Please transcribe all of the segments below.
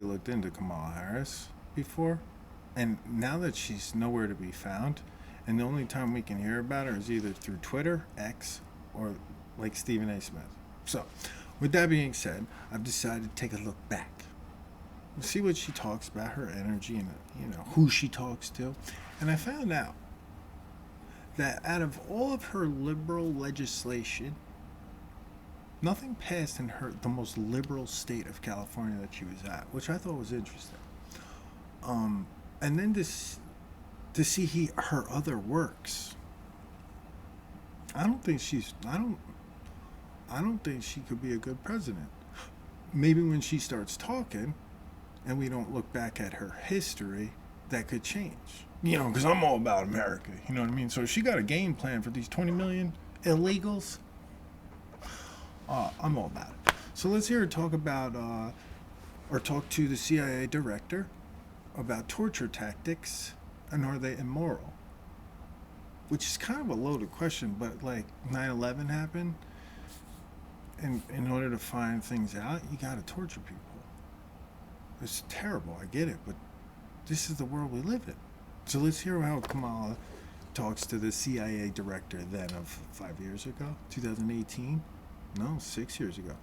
looked into Kamala Harris before, and now that she's nowhere to be found, and the only time we can hear about her is either through Twitter, X, or like Stephen A. Smith. So, with that being said, I've decided to take a look back. See what she talks about, her energy, and who she talks to. And I found out that out of all of her liberal legislation, nothing passed in the most liberal state of California that she was at, which I thought was interesting. And then to see her other works, I don't think she could be a good president. Maybe when she starts talking, and we don't look back at her history, that could change. Because I'm all about America. You know what I mean? So if she got a game plan for these 20 million illegals, I'm all about it. So let's hear her talk about, or talk to the CIA director about torture tactics, and are they immoral? Which is kind of a loaded question, but like 9/11 happened, and in order to find things out, you gotta torture people. It's terrible, I get it, but this is the world we live in. So let's hear how Kamala talks to the CIA director then of 5 years ago, 2018? No, 6 years ago.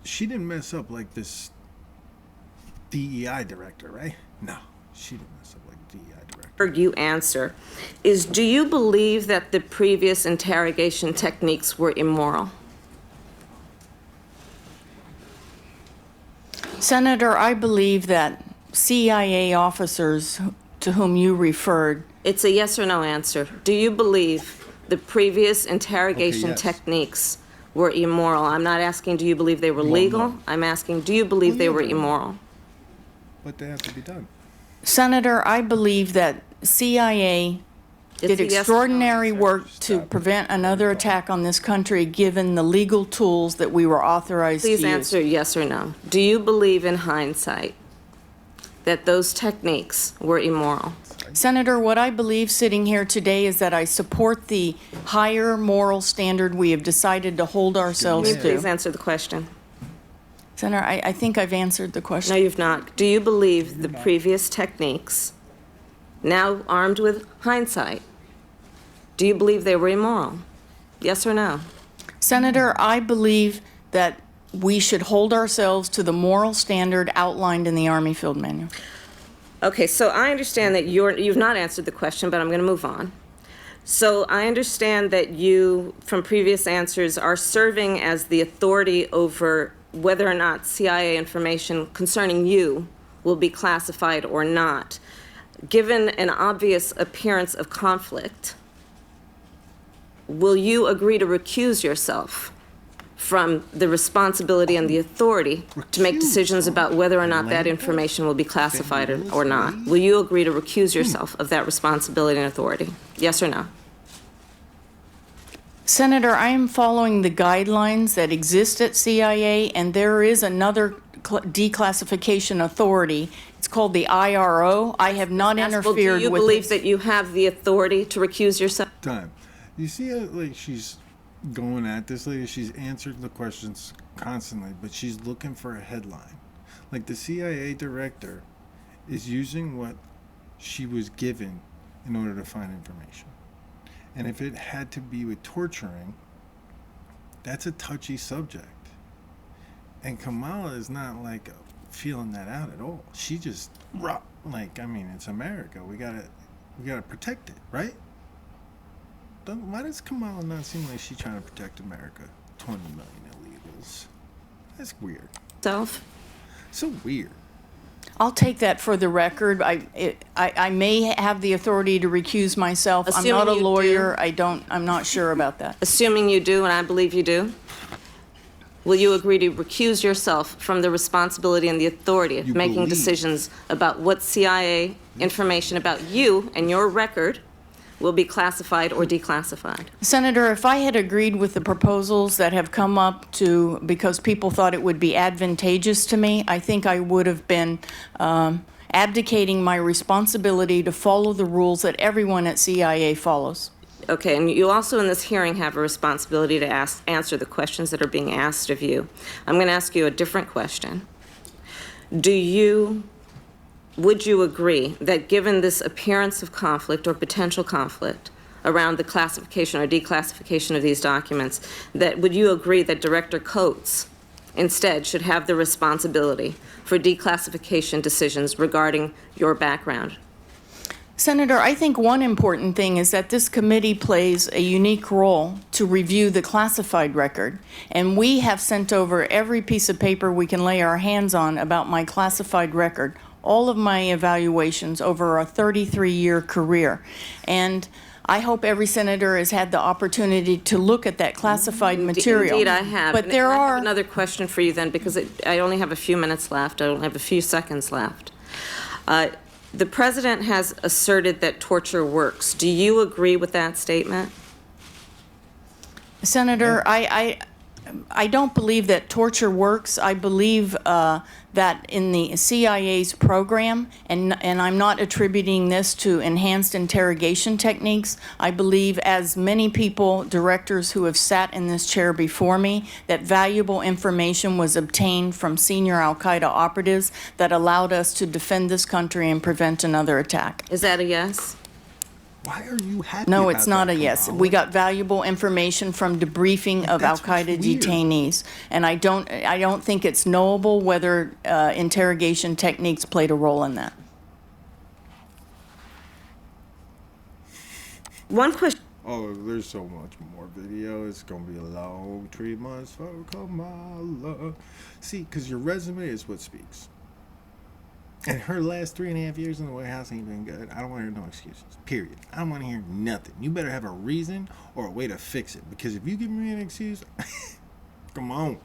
She didn't mess up like this DEI director, right? No, she didn't mess up like DEI director. You answer is, do you believe that the previous interrogation techniques were immoral? Senator, I believe that CIA officers to whom you referred. It's a yes or no answer. Do you believe the previous interrogation yes. techniques were immoral? I'm not asking, do you believe they were legal? No. I'm asking, do you believe they were they're immoral? But they have to be done. Senator, I believe that CIA did extraordinary work to prevent another attack on this country, given the legal tools that we were authorized to use. Please answer yes or no. Do you believe in hindsight that those techniques were immoral? Senator, what I believe sitting here today is that I support the higher moral standard we have decided to hold ourselves Can you please to. answer the question? Senator, I think I've answered the question. No, you've not. Do you believe the previous techniques, now armed with hindsight, do you believe they were immoral? Yes or no? Senator, I believe that we should hold ourselves to the moral standard outlined in the Army Field Manual. Okay, so I understand that you've not answered the question, but I'm going to move on. So I understand that you, from previous answers, are serving as the authority over whether or not CIA information concerning you will be classified or not. Given an obvious appearance of conflict, will you agree to recuse yourself from the responsibility and the authority to make decisions about whether or not that information will be classified or not? Will you agree to recuse yourself of that responsibility and authority? Yes or no? Senator, I am following the guidelines that exist at CIA, and there is another declassification authority. It's called the IRO. I have not interfered with it. Do you believe that you have the authority to recuse yourself? Time. You see how like she's going at this lady? She's answered the questions constantly, but she's looking for a headline. Like the CIA director is using what she was given in order to find information. And if it had to be with torturing, that's a touchy subject. And Kamala is not like feeling that out at all. She just like, I mean, it's America. We gotta protect it, right? Why does Kamala not seem like she's trying to protect America? 20 million illegals. That's weird. So weird. I'll take that for the record. I may have the authority to recuse myself. Assuming I'm not a you lawyer. do. I'm not sure about that. Assuming you do, and I believe you do, will you agree to recuse yourself from the responsibility and the authority of making decisions about what CIA information about you and your record will be classified or declassified? Senator, if I had agreed with the proposals that have come up because people thought it would be advantageous to me, I think I would have been abdicating my responsibility to follow the rules that everyone at CIA follows. Okay, and you also in this hearing have a responsibility to answer the questions that are being asked of you. I'm going to ask you a different question. would you agree that given this appearance of conflict or potential conflict around the classification or declassification of these documents, that would you agree that Director Coates instead should have the responsibility for declassification decisions regarding your background? Senator, I think one important thing is that this committee plays a unique role to review the classified record. And we have sent over every piece of paper we can lay our hands on about my classified record, all of my evaluations over a 33-year career. And I hope every senator has had the opportunity to look at that classified material. Indeed, I have. But there I are have another question for you then, because I only have a few minutes left. I only have a few seconds left. The president has asserted that torture works. Do you agree with that statement? Senator, I don't believe that torture works. I believe that in the CIA's program, and I'm not attributing this to enhanced interrogation techniques, I believe, as many people, directors who have sat in this chair before me, that valuable information was obtained from senior al-Qaeda operatives that allowed us to defend this country and prevent another attack. Is that a yes? Why are you happy No, about it's not that, a yes. Kamala? We got valuable information from debriefing of That's what's al-Qaeda weird. detainees, and I don't think it's knowable whether interrogation techniques played a role in that. One question. Oh, there's so much more video. It's gonna be a long 3 months for Kamala. See, because your resume is what speaks. And her last 3.5 years in the White House ain't been good. I don't want to hear no excuses. Period. I don't want to hear nothing. You better have a reason or a way to fix it. Because if you give me an excuse, come on.